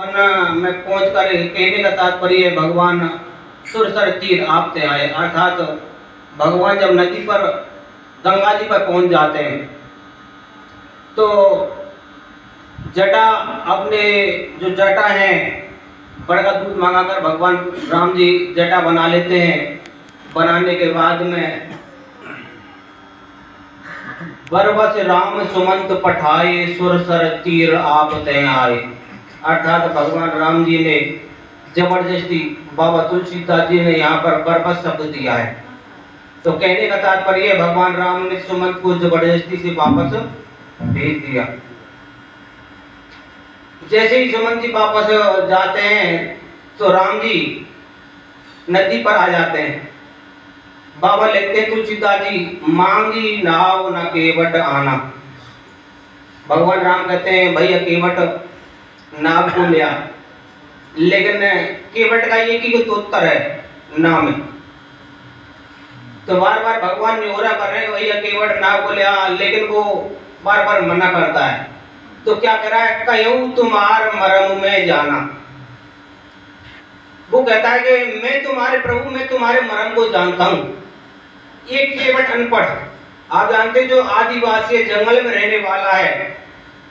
One में पहुंचकर कहने का तात्पर्य भगवान सुरसर तीर आपते आए, अर्थात भगवान जब नदी पर गंगा जी पर पहुंच जाते हैं तो जटा अपने जो जटा है बड़का दूध मंगाकर भगवान राम जी जटा बना लेते हैं। बनाने के बाद में बरबस राम सुमंत पठाए सुरसर तीर आपते आए, अर्थात भगवान राम जी ने जबरदस्ती बाबा तुलसीदास जी ने यहाँ पर बरबस शब्द दिया है। तो कहने का तात्पर्य भगवान राम ने सुमंत को जबरदस्ती से वापस भेज दिया। जैसे ही सुमंत जी वापस जाते हैं तो राम जी नदी पर आ जाते हैं। बाबा लिखते तुलसीदास जी, मांगी नाव न केवट आना। भगवान राम कहते हैं भैया केवट नाव को लिया, लेकिन केवट का एक ही तो उत्तर है नाम है। तो बार बार भगवान निहोरा कर रहे हैं भैया केवट नाव को लिया, लेकिन वो बार बार मना करता है। तो क्या कह रहा है, कहूँ तुम्हार मरम में जाना। वो कहता है कि मैं तुम्हारे प्रभु, मैं तुम्हारे मरम को जानता हूँ। एक केवट अनपढ़, आप जानते जो आदिवासी जंगल में रहने वाला है,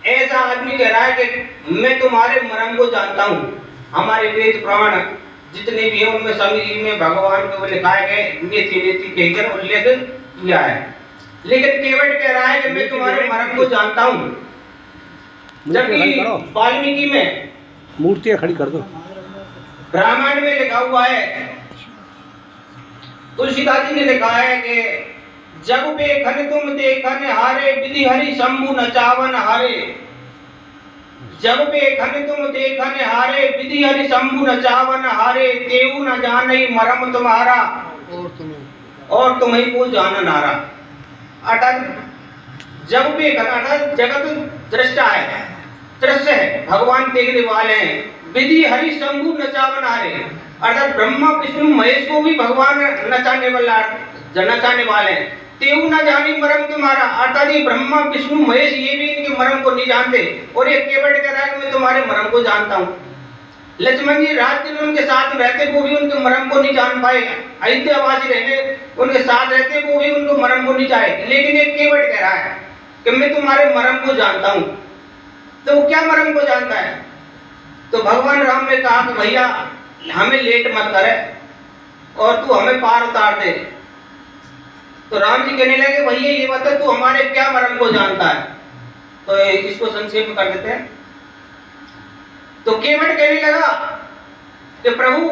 ऐसा आदमी कह रहा है कि मैं तुम्हारे मरम को जानता हूँ। हमारे वेद पुराण जितने भी हैं उनमें स्वामी जी में भगवान को लिखा है नेति नेति कहकर उल्लेख किया है, लेकिन केवट कह रहा है कि मैं तुम्हारे मरम को जानता हूँ। जबकि वाल्मीकि में मूर्तियां खड़ी कर दो, रामायण में लिखा हुआ है, तुलसीदास जी ने लिखा है कि जग पे खन तुम देखन हारे विधि हरि शंभु नचावन हारे। जग पे खन तुम देखन हारे विधि हरि शंभु नचावन हारे, तेऊ न जानई मरम तुम्हारा और तुम्हें को जानन हारा। अर्थात जग पे खन अर्थात जगत दृष्टा है, दृश्य है, भगवान देखने वाले हैं। विधि हरि शंभु नचावन हारे, अर्थात ब्रह्मा विष्णु महेश को भी भगवान नचाने वाले हैं। तेऊ न जानी मरम तुम्हारा, अर्थात ये ब्रह्मा विष्णु महेश ये भी इनके मरम को नहीं जानते, और ये केवट कह रहा है कि मैं तुम्हारे मरम को जानता हूँ। लक्ष्मण जी रात दिन उनके साथ रहते, वो भी उनके मरम को नहीं जान पाए। अयोध्यावासी रहने उनके साथ रहते, वो भी उनको मरम को नहीं जाए, लेकिन ये केवट कह रहा है कि मैं तुम्हारे मरम को जानता हूँ। तो वो क्या मरम को जानता है? तो भगवान राम ने कहा कि भैया हमें लेट मत करे और तू हमें पार उतार दे। तो राम जी कहने लगे भैया ये बता तू हमारे क्या मरम को जानता है? तो इसको संक्षेप में कर देते हैं। तो केवट कहने लगा कि प्रभु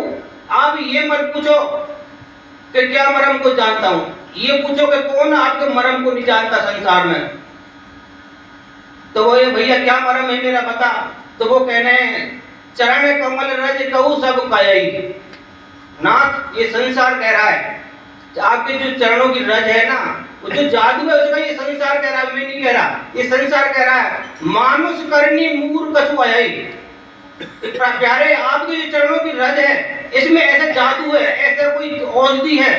आप ये मत पूछो कि क्या मरम को जानता हूं, ये पूछो कि कौन आपके मरम को नहीं जानता संसार में। तो वो ये भैया क्या मरम है मेरा बता। तो वो कहने चरण कमल रज कहू सब कयई। नाथ ये संसार कह रहा है, आपके जो चरणों की रज है ना, वो जो जादू है उसका ये संसार कह रहा है, मैं नहीं कह रहा, ये संसार कह रहा है। मानुष करनी मूर कछु आई। प्यारे आपके जो चरणों की रज है इसमें ऐसा जादू है, ऐसा कोई औषधि है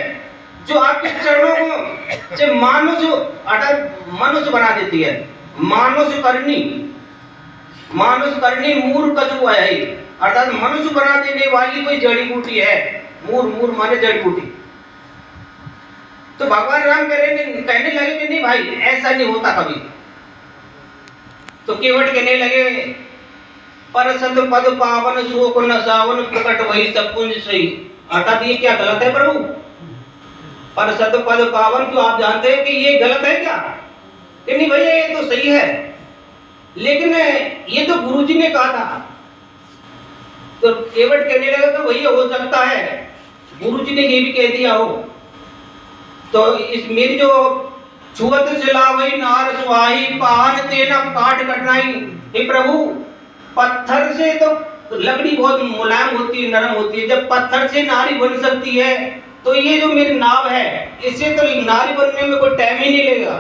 जो आपके चरणों को से मानुष अर्थात मनुष्य बना देती है। मानुष करनी मूर कछु आई, अर्थात मनुष्य बना देने वाली कोई जड़ी बूटी है। मूर माने जड़ी बूटी। तो भगवान राम कहने लगे कि नहीं भाई ऐसा नहीं होता कभी। तो केवट कहने लगे पर सत पद पावन शोक न सावन प्रकट वही सब कुंज सही। अर्थात ये क्या गलत है प्रभु? पर सत पद पावन, क्यों आप जानते हैं कि ये गलत है क्या? कि नहीं भैया ये तो सही है, लेकिन ये तो गुरुजी ने कहा था। तो केवट कहने लगा कि भैया हो सकता है गुरुजी ने ये भी कह दिया हो। तो इस मेरी जो छुअत सिलावई नार सुहाई पान तेना काट कटनाई। हे प्रभु पत्थर से तो लकड़ी बहुत मुलायम होती है, नरम होती है, जब पत्थर से नारी बन सकती है तो ये जो मेरी नाव है इससे तो नारी बनने में कोई टाइम ही नहीं लगेगा।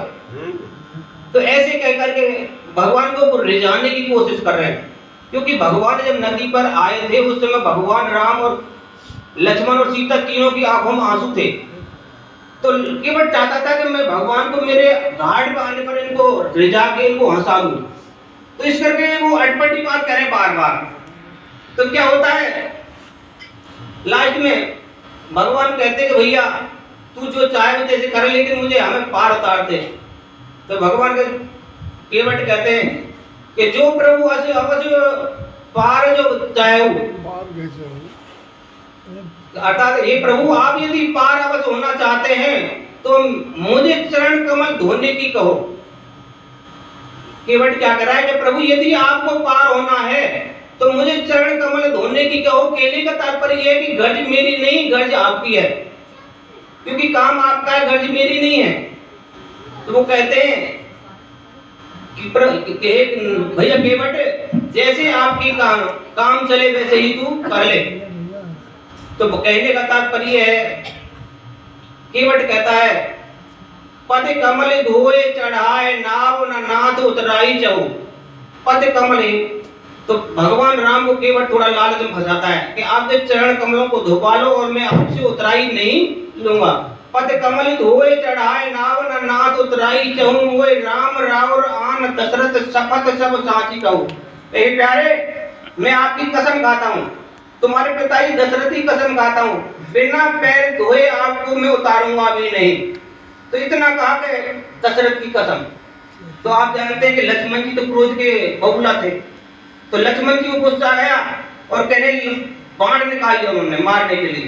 तो ऐसे कह करके भगवान को रिझाने की कोशिश कर रहे हैं, क्योंकि भगवान जब नदी पर आए थे उस समय भगवान राम और लक्ष्मण और सीता तीनों की आंखों में आंसू थे। तो केवट चाहता था कि मैं भगवान को मेरे घाट पर आने पर इनको रिझा के इनको हंसा दूं। तो इस करके वो अटपटी बात करें बार बार। तो क्या होता है, लास्ट में भगवान कहते हैं कि भैया तू जो चाहे वो जैसे कर, लेकिन मुझे हमें पार उतार दे। तो भगवान के केवट कहते हैं कि जो प्रभु असे अवश्य पार जो चाहे, अर्थात ये प्रभु आप यदि पार अवश्य होना चाहते हैं तो मुझे चरण कमल धोने की कहो। केवट क्या कर रहा है कि प्रभु यदि आपको पार होना है तो मुझे चरण कमल धोने की कहो। कहने का तात्पर्य है कि गर्ज मेरी नहीं, गर्ज आपकी है, क्योंकि काम आपका है, गर्ज मेरी नहीं है। तो वो कहते हैं कि भैया केवट जैसे आपकी काम चले वैसे ही तू कर ले। तो कहने का तात्पर्य है, केवट कहता है पद कमल धोए चढ़ाए नाव न नाथ उतराई जाओ। पद कमल, तो भगवान राम को केवट थोड़ा लालच में फंसाता है कि आपके चरण कमलों को धोपा लो और मैं आपसे उतराई नहीं लूंगा। पद कमल धोए चढ़ाए नाव न नाथ उतराई चहूं, वो राम रावर आन दशरथ शपथ सब साची कहूं। ए प्यारे, मैं आपकी कसम खाता हूँ, तुम्हारे पिताजी दशरथ की कसम खाता हूँ, बिना पैर धोए आपको मैं उतारूंगा भी नहीं। तो इतना कहा कि दशरथ की कसम। तो आप जानते हैं कि लक्ष्मण जी तो क्रोध के बबूला थे, तो लक्ष्मण जी को गुस्सा आया और कहने बाण निकाल दिया उन्होंने मारने के लिए।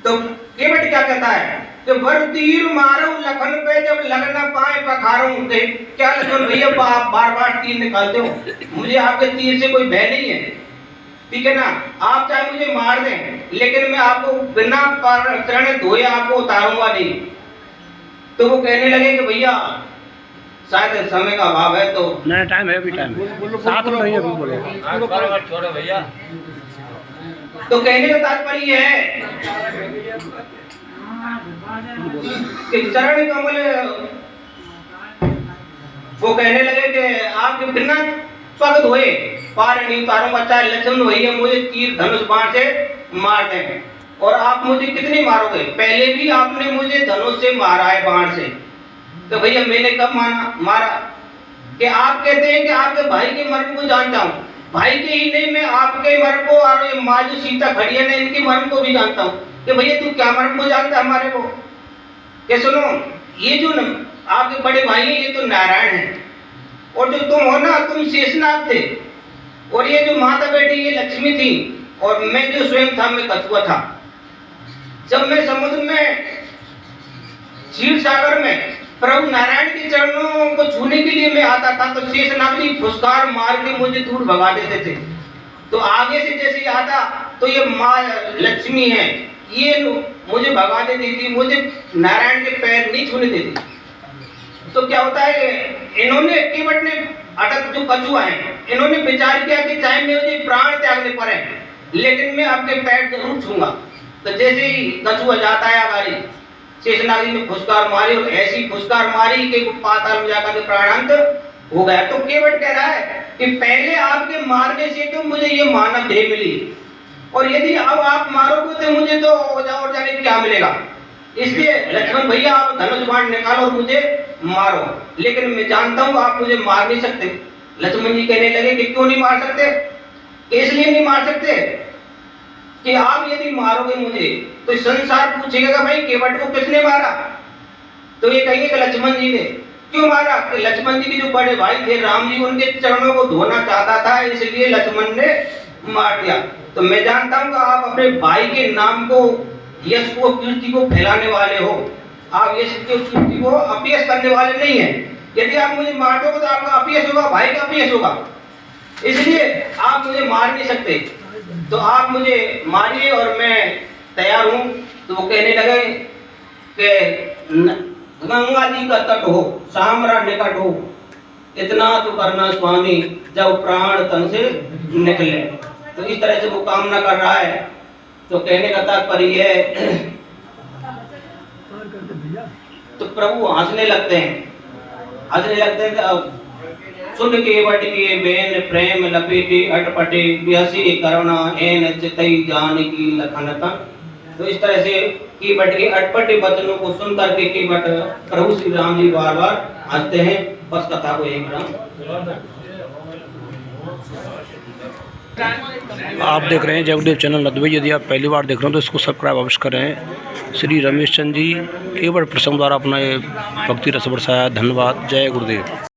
तो केवट क्या कहता है कि वर तीर मारो लखन पे जब लग न पाए पखारूं। क्या लक्ष्मण भैया आप बार बार तीर निकालते हो, मुझे आपके तीर से कोई भय नहीं है, ठीक है ना, आप चाहे मुझे मार दें लेकिन मैं आपको बिना चरण धोए आपको उतारूंगा नहीं। तो वो कहने लगे कि भैया शायद समय का अभाव है, तो नहीं टाइम है, अभी टाइम है, साथ में नहीं अभी बोलो छोड़ो भैया। तो कहने का तात्पर्य है कि चरण कमल, वो कहने लगे कि आपके बिना पग धोए पार नहीं उतारूंगा, चाहे लक्ष्मण भैया मुझे तीर धनुष बाण से मार दें। और आप मुझे कितनी मारोगे, पहले भी आपने मुझे धनुष से मारा है, बाण से। तो भैया मैंने कब मारा कि आप कहते हैं कि आपके भाई के मर्म को जानता हूँ, भाई के ही नहीं मैं आपके मर्म को और ये माँ जो सीता खड़ी है ना इनके मर्म को भी जानता हूँ। कि भैया तू क्या मर्म को जानता है हमारे को, कि सुनो ये जो आपके बड़े भाई हैं ये तो नारायण है, और जो तुम हो ना तुम शेषनाग थे, और ये जो माता बेटी ये लक्ष्मी थी, और मैं जो स्वयं था मैं कछुआ था। जब मैं समुद्र में क्षीर सागर में प्रभु नारायण के चरणों को छूने के लिए मैं आता था तो शेषनाग जी फुसकार मार के मुझे दूर भगा देते थे। तो आगे से जैसे ही आता तो ये माँ लक्ष्मी है, ये मुझे भगा देती थी, मुझे नारायण के पैर नहीं छूने देती। तो क्या होता है, इन्होंने केवट ने अटक जो कछुआ है इन्होंने विचार किया कि चाहे मुझे प्राण त्यागने पड़े लेकिन मैं आपके पैर जरूर छूंगा। तो जैसे ही कछुआ जाता है आगे शेषनाग जी ने फुसकार मारी, और ऐसी फुसकार मारी कि पाताल में जाकर प्राणांत हो गया। तो केवट कह रहा है कि पहले आपके मारने से तो मुझे ये मानव देह मिली, और यदि अब आप मारोगे तो मुझे तो और जाने क्या मिलेगा। इसलिए लक्ष्मण भैया आप धनुष बाण निकालो और मुझे मारो, लेकिन मैं जानता हूँ आप मुझे मार नहीं सकते। लक्ष्मण जी कहने लगे कि क्यों नहीं मार सकते, इसलिए नहीं मार सकते कि आप यदि मारोगे मुझे तो संसार पूछेगा भाई केवट को किसने मारा। तो ये कहेंगे कि लक्ष्मण जी ने। क्यों मारा, कि लक्ष्मण जी के जो बड़े भाई थे राम जी उनके चरणों को धोना चाहता था, इसलिए लक्ष्मण ने मार दिया। तो मैं जानता हूँ कि आप अपने भाई के नाम को, यश को, कीर्ति को फैलाने वाले हो, आप यश की कीर्ति को अपयश करने वाले नहीं है। यदि आप मुझे मार दोगे तो आपका अपयश होगा, भाई का अपयश होगा, इसलिए आप मुझे मार नहीं सकते। तो आप मुझे मारिए और मैं तैयार हूँ। तो वो कहने लगे कि गंगा जी का तट हो, सामरा निकट हो, इतना तो करना स्वामी जब प्राण तन से निकले। तो इस तरह से वो कामना कर रहा है। तो कहने का तात्पर्य है तो प्रभु हंसने लगते हैं, सुन के बटके बेन प्रेम लपेटे अटपटे बिहसी करुणा एन चितई जान की लखनता। तो इस तरह से केवट के अटपटे वचनों को सुन करके केवट प्रभु श्री राम जी बार बार हंसते हैं। बस कथा को एक राम आप देख रहे हैं जय गुरुदेव चैनल नदवी। यदि आप पहली बार देख रहे हो तो इसको सब्सक्राइब अवश्य करें। श्री रमेश चंद जी केवल प्रसंग द्वारा अपना ये भक्ति रस बरसाया। धन्यवाद। जय गुरुदेव।